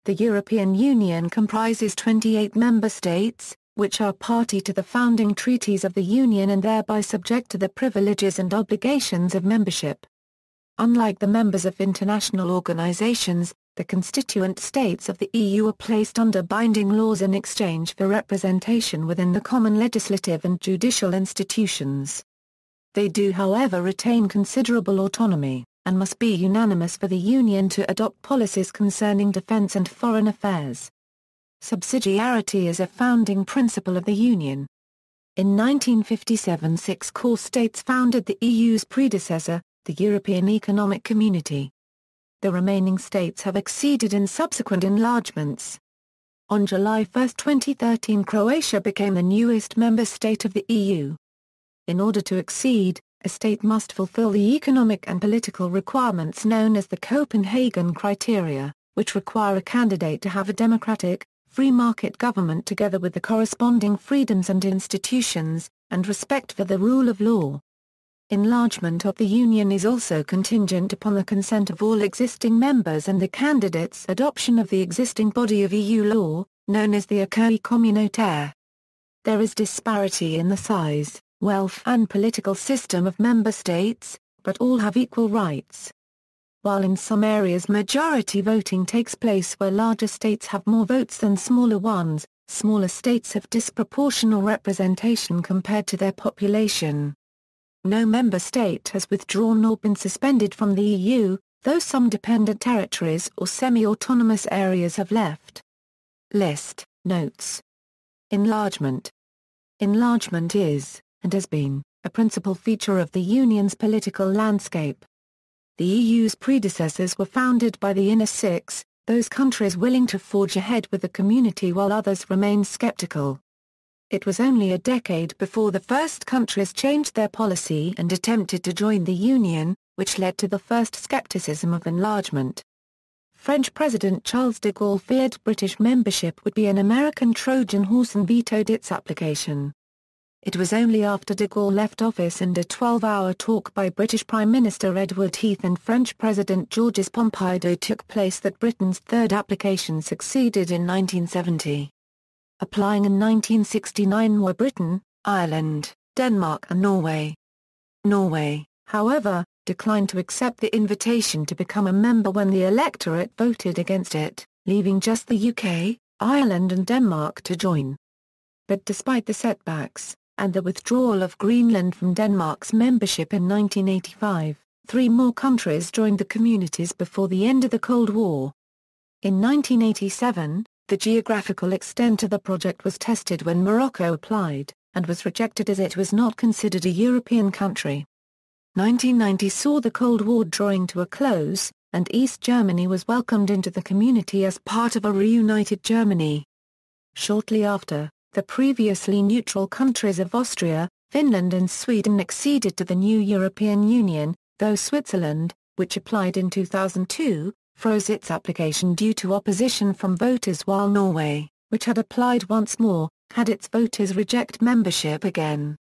The European Union comprises 28 member states, which are party to the founding treaties of the Union and thereby subject to the privileges and obligations of membership. Unlike the members of international organizations, the constituent states of the EU are placed under binding laws in exchange for representation within the common legislative and judicial institutions. They do however retain considerable autonomy, and must be unanimous for the Union to adopt policies concerning defense and foreign affairs. Subsidiarity is a founding principle of the Union. In 1957 6 core states founded the EU's predecessor, the European Economic Community. The remaining states have acceded in subsequent enlargements. On July 1, 2013 Croatia became the newest member state of the EU. In order to accede, a state must fulfill the economic and political requirements known as the Copenhagen Criteria, which require a candidate to have a democratic, free market government together with the corresponding freedoms and institutions, and respect for the rule of law. Enlargement of the Union is also contingent upon the consent of all existing members and the candidates' adoption of the existing body of EU law, known as the acquis communautaire. There is disparity in the size, wealth and political system of member states, but all have equal rights. While in some areas majority voting takes place where larger states have more votes than smaller ones, smaller states have disproportional representation compared to their population. No member state has withdrawn or been suspended from the EU, though some dependent territories or semi-autonomous areas have left. List, notes. Enlargement. Enlargement is, and has been, a principal feature of the Union's political landscape. The EU's predecessors were founded by the Inner Six, those countries willing to forge ahead with the community while others remained skeptical. It was only a decade before the first countries changed their policy and attempted to join the Union, which led to the first skepticism of enlargement. French President Charles de Gaulle feared British membership would be an American Trojan horse and vetoed its application. It was only after de Gaulle left office and a 12-hour talk by British Prime Minister Edward Heath and French President Georges Pompidou took place that Britain's third application succeeded in 1970. Applying in 1969 were Britain, Ireland, Denmark and Norway. Norway, however, declined to accept the invitation to become a member when the electorate voted against it, leaving just the UK, Ireland and Denmark to join. But despite the setbacks, and the withdrawal of Greenland from Denmark's membership in 1985, 3 more countries joined the communities before the end of the Cold War. In 1987, the geographical extent of the project was tested when Morocco applied, and was rejected as it was not considered a European country. 1990 saw the Cold War drawing to a close, and East Germany was welcomed into the community as part of a reunited Germany. Shortly after, the previously neutral countries of Austria, Finland and Sweden acceded to the new European Union, though Switzerland, which applied in 2002, froze its application due to opposition from voters, while Norway, which had applied once more, had its voters reject membership again.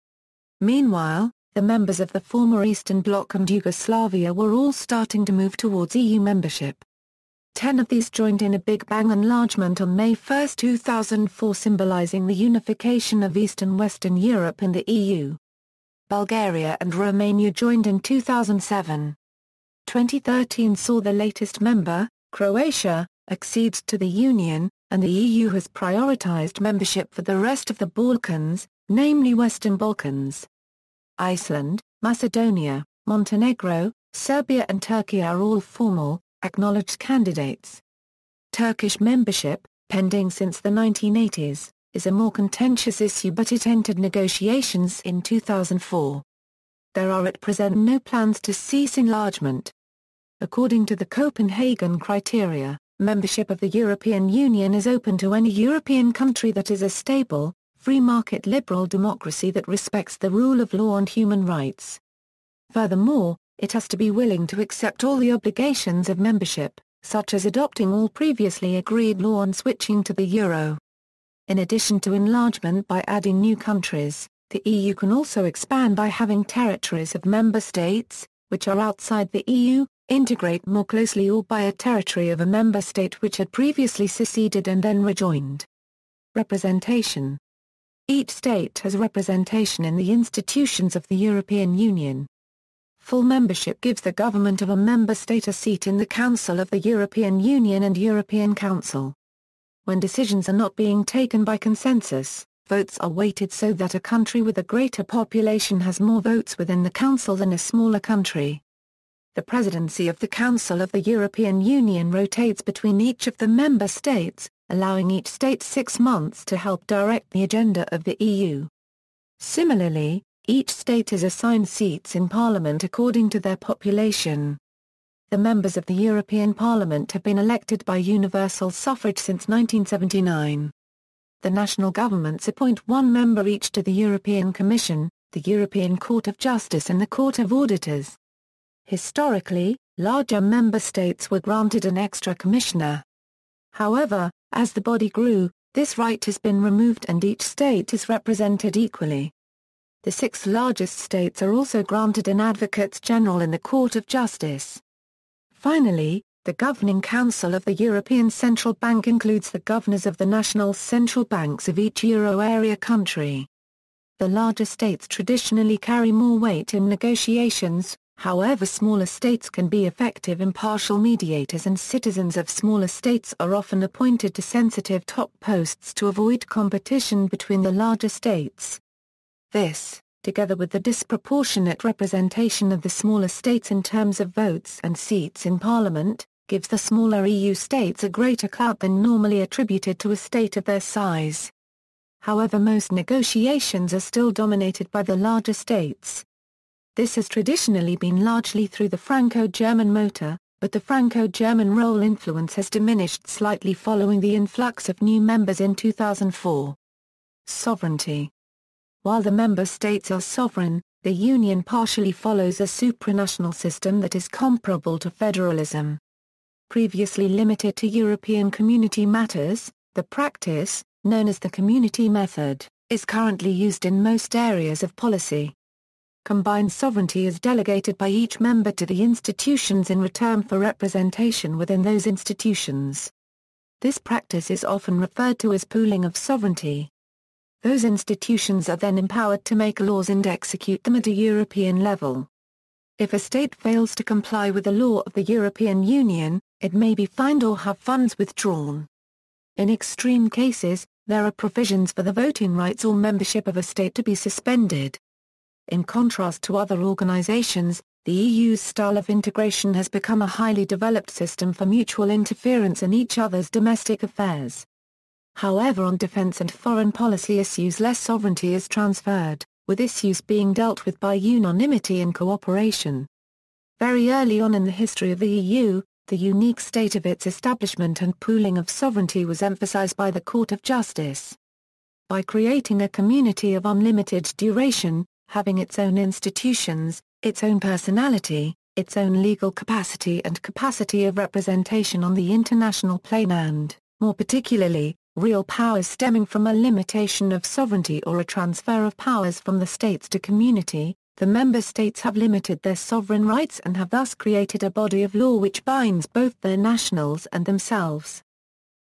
Meanwhile, the members of the former Eastern Bloc and Yugoslavia were all starting to move towards EU membership. 10 of these joined in a Big Bang enlargement on May 1, 2004, symbolizing the unification of East and Western Europe and the EU. Bulgaria and Romania joined in 2007. 2013 saw the latest member, Croatia, accede to the Union, and the EU has prioritized membership for the rest of the Balkans, namely Western Balkans. Iceland, Macedonia, Montenegro, Serbia and Turkey are all formal, acknowledged candidates. Turkish membership, pending since the 1980s, is a more contentious issue, but it entered negotiations in 2004. There are at present no plans to cease enlargement. According to the Copenhagen Criteria, membership of the European Union is open to any European country that is a stable, free market liberal democracy that respects the rule of law and human rights. Furthermore, it has to be willing to accept all the obligations of membership, such as adopting all previously agreed law and switching to the euro. In addition to enlargement by adding new countries, the EU can also expand by having territories of member states, which are outside the EU, integrate more closely or by a territory of a member state which had previously seceded and then rejoined. Representation. Each state has representation in the institutions of the European Union. Full membership gives the government of a member state a seat in the Council of the European Union and European Council. When decisions are not being taken by consensus, votes are weighted so that a country with a greater population has more votes within the Council than a smaller country. The presidency of the Council of the European Union rotates between each of the member states, allowing each state 6 months to help direct the agenda of the EU. Similarly, each state is assigned seats in Parliament according to their population. The members of the European Parliament have been elected by universal suffrage since 1979. The national governments appoint one member each to the European Commission, the European Court of Justice and the Court of Auditors. Historically, larger member states were granted an extra commissioner. However, as the body grew, this right has been removed and each state is represented equally. The 6 largest states are also granted an Advocates General in the Court of Justice. Finally, the Governing Council of the European Central Bank includes the governors of the national central banks of each euro area country. The larger states traditionally carry more weight in negotiations, however smaller states can be effective impartial mediators and citizens of smaller states are often appointed to sensitive top posts to avoid competition between the larger states. This, together with the disproportionate representation of the smaller states in terms of votes and seats in Parliament, gives the smaller EU states a greater clout than normally attributed to a state of their size. However, most negotiations are still dominated by the larger states. This has traditionally been largely through the Franco-German motor, but the Franco-German role influence has diminished slightly following the influx of new members in 2004. Sovereignty. While the member states are sovereign, the Union partially follows a supranational system that is comparable to federalism. Previously limited to European community matters, the practice, known as the community method, is currently used in most areas of policy. Combined sovereignty is delegated by each member to the institutions in return for representation within those institutions. This practice is often referred to as pooling of sovereignty. Those institutions are then empowered to make laws and execute them at a European level. If a state fails to comply with the law of the European Union, it may be fined or have funds withdrawn. In extreme cases, there are provisions for the voting rights or membership of a state to be suspended. In contrast to other organizations, the EU's style of integration has become a highly developed system for mutual interference in each other's domestic affairs. However, on defense and foreign policy issues less sovereignty is transferred, with issues being dealt with by unanimity and cooperation. Very early on in the history of the EU, the unique state of its establishment and pooling of sovereignty was emphasized by the Court of Justice. By creating a community of unlimited duration, having its own institutions, its own personality, its own legal capacity and capacity of representation on the international plane and, more particularly, real powers stemming from a limitation of sovereignty or a transfer of powers from the states to community, the member states have limited their sovereign rights and have thus created a body of law which binds both their nationals and themselves.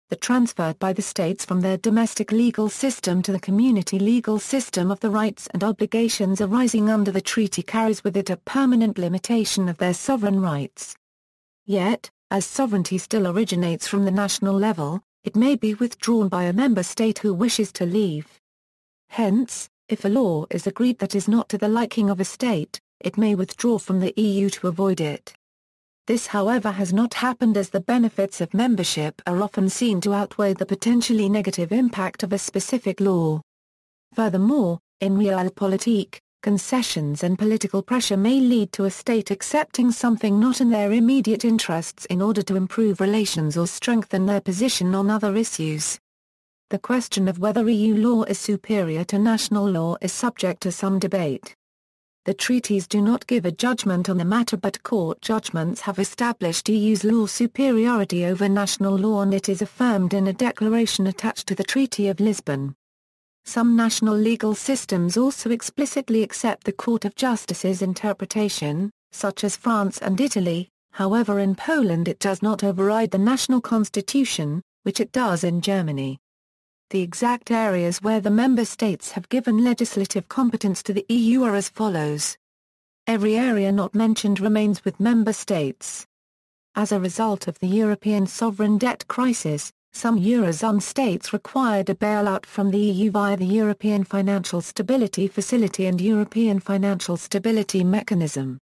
The transfer by the states from their domestic legal system to the community legal system of the rights and obligations arising under the treaty carries with it a permanent limitation of their sovereign rights. Yet, as sovereignty still originates from the national level, it may be withdrawn by a member state who wishes to leave. Hence, if a law is agreed that is not to the liking of a state, it may withdraw from the EU to avoid it. This however has not happened as the benefits of membership are often seen to outweigh the potentially negative impact of a specific law. Furthermore, in realpolitik, concessions and political pressure may lead to a state accepting something not in their immediate interests in order to improve relations or strengthen their position on other issues. The question of whether EU law is superior to national law is subject to some debate. The treaties do not give a judgment on the matter, but court judgments have established EU's law superiority over national law, and it is affirmed in a declaration attached to the Treaty of Lisbon. Some national legal systems also explicitly accept the Court of Justice's interpretation, such as France and Italy, However, in Poland it does not override the national constitution, which it does in Germany. The exact areas where the member states have given legislative competence to the EU are as follows. Every area not mentioned remains with member states. As a result of the European sovereign debt crisis, some Eurozone states required a bailout from the EU via the European Financial Stability Facility and European Financial Stability Mechanism.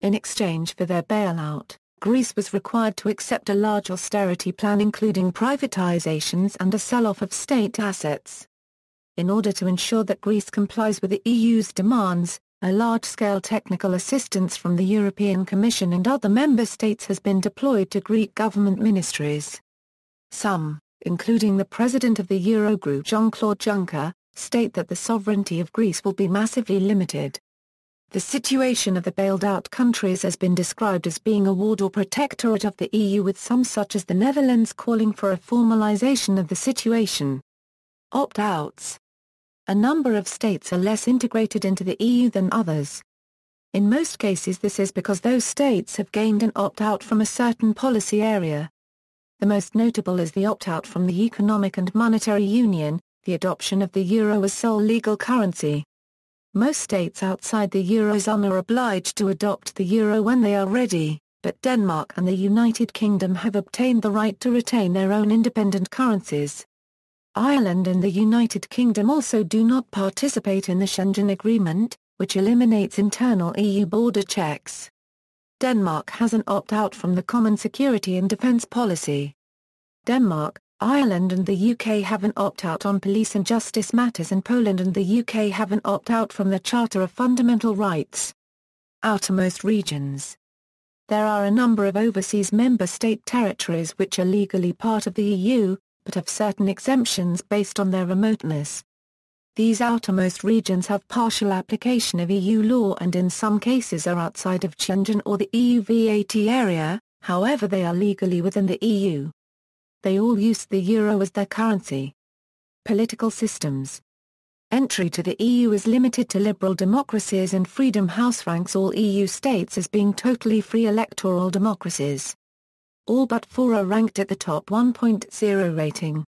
In exchange for their bailout, Greece was required to accept a large austerity plan including privatizations and a sell-off of state assets. In order to ensure that Greece complies with the EU's demands, a large-scale technical assistance from the European Commission and other member states has been deployed to Greek government ministries. Some, including the president of the Eurogroup Jean-Claude Juncker, state that the sovereignty of Greece will be massively limited. The situation of the bailed-out countries has been described as being a ward or protectorate of the EU, with some such as the Netherlands calling for a formalization of the situation. Opt-outs. A number of states are less integrated into the EU than others. In most cases this is because those states have gained an opt-out from a certain policy area. The most notable is the opt-out from the Economic and Monetary Union, the adoption of the euro as sole legal currency. Most states outside the Eurozone are obliged to adopt the euro when they are ready, but Denmark and the United Kingdom have obtained the right to retain their own independent currencies. Ireland and the United Kingdom also do not participate in the Schengen Agreement, which eliminates internal EU border checks. Denmark has an opt-out from the Common Security and Defence Policy. Denmark, Ireland and the UK have an opt-out on police and justice matters, and Poland and the UK have an opt-out from the Charter of Fundamental Rights. Outermost Regions. There are a number of overseas member state territories which are legally part of the EU, but have certain exemptions based on their remoteness. These outermost regions have partial application of EU law and in some cases are outside of Schengen or the EU VAT area, however they are legally within the EU. They all use the euro as their currency. Political systems. Entry to the EU is limited to liberal democracies, and Freedom House ranks all EU states as being totally free electoral democracies. All but 4 are ranked at the top 1.0 rating.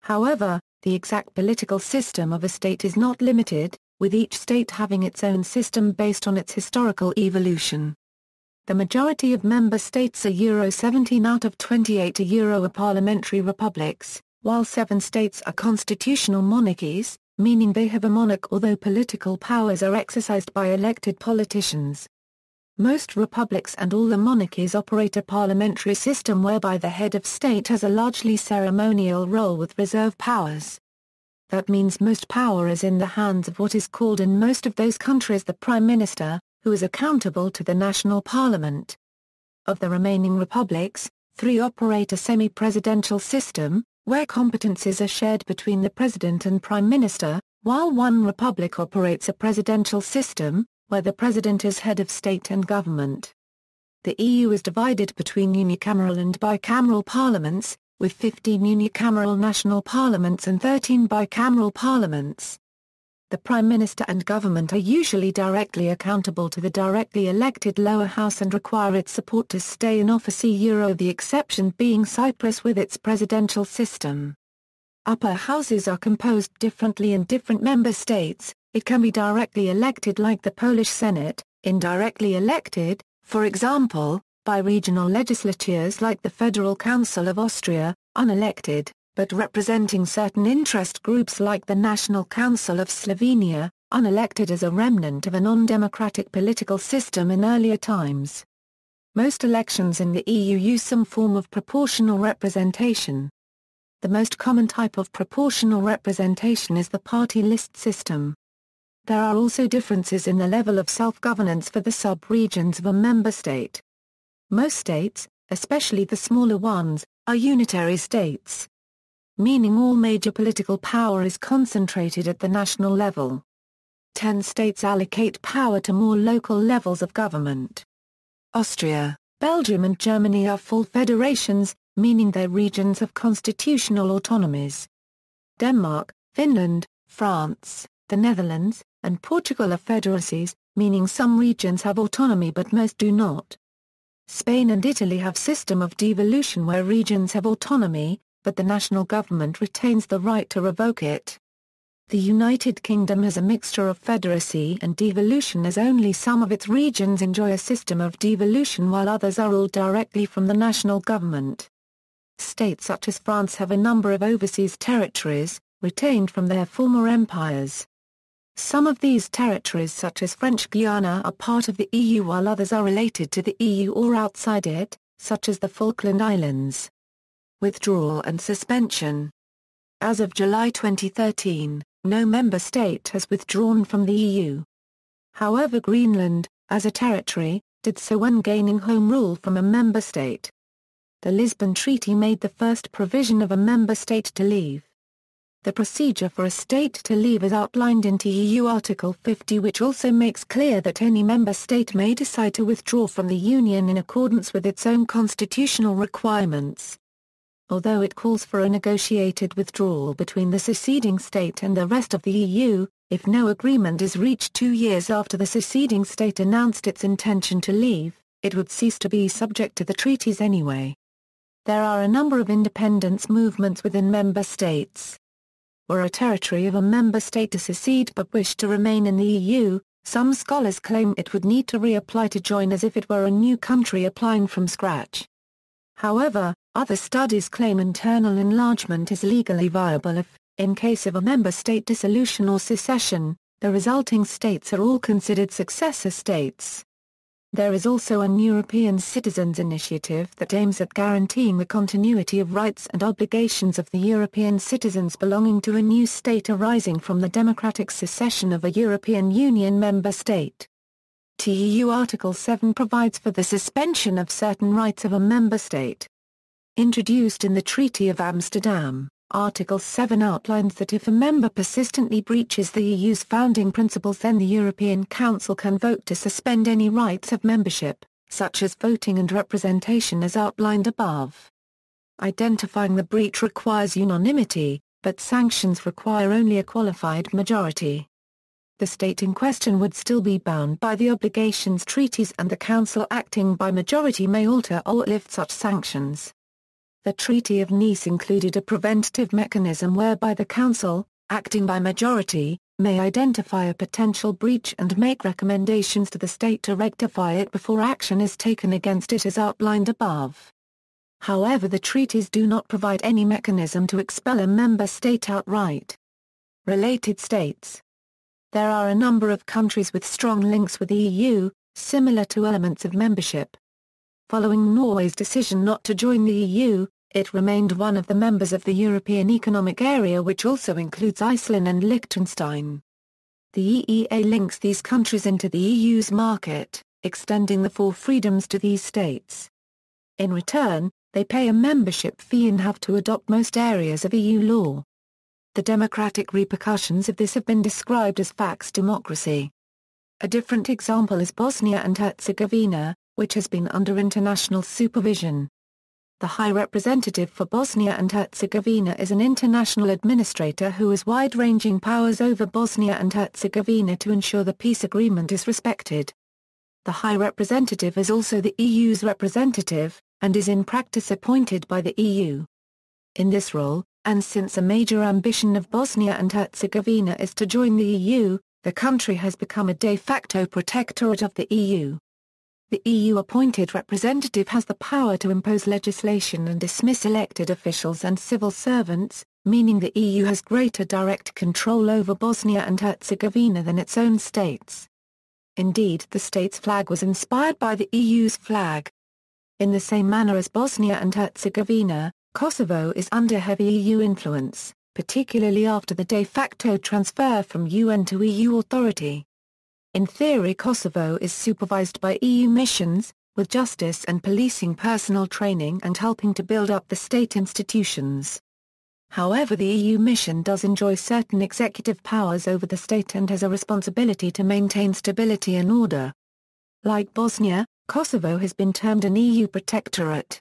However, the exact political system of a state is not limited, with each state having its own system based on its historical evolution. The majority of member states are Euro 17 out of 28 are Euro parliamentary republics, while 7 states are constitutional monarchies, meaning they have a monarch although political powers are exercised by elected politicians. Most republics and all the monarchies operate a parliamentary system whereby the head of state has a largely ceremonial role with reserve powers. That means most power is in the hands of what is called in most of those countries the Prime Minister, who is accountable to the national parliament. Of the remaining republics, 3 operate a semi-presidential system, where competences are shared between the President and Prime Minister, while 1 republic operates a presidential system, where the President is head of state and government. The EU is divided between unicameral and bicameral parliaments, with 15 unicameral national parliaments and 13 bicameral parliaments. The Prime Minister and government are usually directly accountable to the directly elected lower house and require its support to stay in office. Euro, the exception being Cyprus with its presidential system. Upper houses are composed differently in different member states. It can be directly elected like the Polish Senate, indirectly elected, for example, by regional legislatures like the Federal Council of Austria, unelected, but representing certain interest groups like the National Council of Slovenia, unelected as a remnant of a non-democratic political system in earlier times. Most elections in the EU use some form of proportional representation. The most common type of proportional representation is the party list system. There are also differences in the level of self-governance for the sub-regions of a member state. Most states, especially the smaller ones, are unitary states, meaning all major political power is concentrated at the national level. 10 states allocate power to more local levels of government. Austria, Belgium and Germany are full federations, meaning their regions have constitutional autonomies. Denmark, Finland, France, the Netherlands, and Portugal are federacies, meaning some regions have autonomy but most do not. Spain and Italy have system of devolution where regions have autonomy, but the national government retains the right to revoke it. The United Kingdom has a mixture of federacy and devolution as only some of its regions enjoy a system of devolution while others are ruled directly from the national government. States such as France have a number of overseas territories, retained from their former empires. Some of these territories such as French Guiana are part of the EU while others are related to the EU or outside it, such as the Falkland Islands. Withdrawal and suspension. As of July 2013, no member state has withdrawn from the EU. However, Greenland, as a territory, did so when gaining home rule from a member state. The Lisbon Treaty made the first provision of a member state to leave. The procedure for a state to leave is outlined in TEU Article 50, which also makes clear that any member state may decide to withdraw from the Union in accordance with its own constitutional requirements. Although it calls for a negotiated withdrawal between the seceding state and the rest of the EU, if no agreement is reached 2 years after the seceding state announced its intention to leave, it would cease to be subject to the treaties anyway. There are a number of independence movements within member states. Were a territory of a member state to secede but wish to remain in the EU, some scholars claim it would need to reapply to join as if it were a new country applying from scratch. However, other studies claim internal enlargement is legally viable if, in case of a member state dissolution or secession, the resulting states are all considered successor states. There is also an European Citizens Initiative that aims at guaranteeing the continuity of rights and obligations of the European citizens belonging to a new state arising from the democratic secession of a European Union member state. TEU Article 7 provides for the suspension of certain rights of a member state. Introduced in the Treaty of Amsterdam, Article 7 outlines that if a member persistently breaches the EU's founding principles, then the European Council can vote to suspend any rights of membership, such as voting and representation as outlined above. Identifying the breach requires unanimity, but sanctions require only a qualified majority. The state in question would still be bound by the obligations treaties, and the Council acting by majority may alter or lift such sanctions. The Treaty of Nice included a preventative mechanism whereby the Council, acting by majority, may identify a potential breach and make recommendations to the state to rectify it before action is taken against it as outlined above. However, the treaties do not provide any mechanism to expel a member state outright. Related states. There are a number of countries with strong links with the EU, similar to elements of membership. Following Norway's decision not to join the EU, it remained one of the members of the European Economic Area, which also includes Iceland and Liechtenstein. The EEA links these countries into the EU's market, extending the 4 freedoms to these states. In return, they pay a membership fee and have to adopt most areas of EU law. The democratic repercussions of this have been described as fax democracy. A different example is Bosnia and Herzegovina, which has been under international supervision. The High Representative for Bosnia and Herzegovina is an international administrator who has wide-ranging powers over Bosnia and Herzegovina to ensure the peace agreement is respected. The High Representative is also the EU's representative, and is in practice appointed by the EU. In this role, and since a major ambition of Bosnia and Herzegovina is to join the EU, the country has become a de facto protectorate of the EU. The EU-appointed representative has the power to impose legislation and dismiss elected officials and civil servants, meaning the EU has greater direct control over Bosnia and Herzegovina than its own states. Indeed, the state's flag was inspired by the EU's flag. In the same manner as Bosnia and Herzegovina, Kosovo is under heavy EU influence, particularly after the de facto transfer from UN to EU authority. In theory, Kosovo is supervised by EU missions, with justice and policing personnel training and helping to build up the state institutions. However, the EU mission does enjoy certain executive powers over the state and has a responsibility to maintain stability and order. Like Bosnia, Kosovo has been termed an EU protectorate.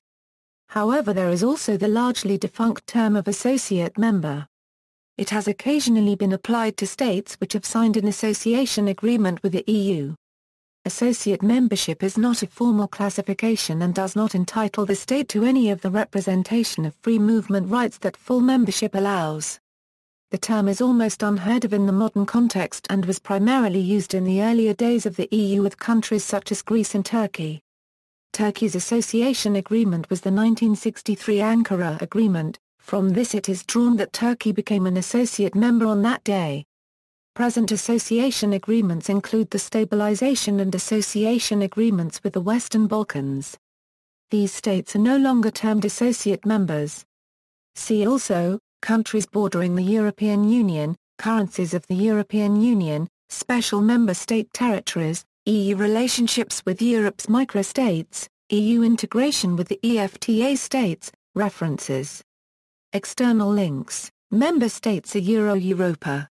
However, there is also the largely defunct term of associate member. It has occasionally been applied to states which have signed an association agreement with the EU. Associate membership is not a formal classification and does not entitle the state to any of the representation of free movement rights that full membership allows. The term is almost unheard of in the modern context and was primarily used in the earlier days of the EU with countries such as Greece and Turkey. Turkey's association agreement was the 1963 Ankara Agreement. From this it is drawn that Turkey became an associate member on that day. Present association agreements include the Stabilization and Association Agreements with the Western Balkans. These states are no longer termed associate members. See also, countries bordering the European Union, currencies of the European Union, special member state territories, EU relationships with Europe's microstates, EU integration with the EFTA states, references. External links, Member States are Europa.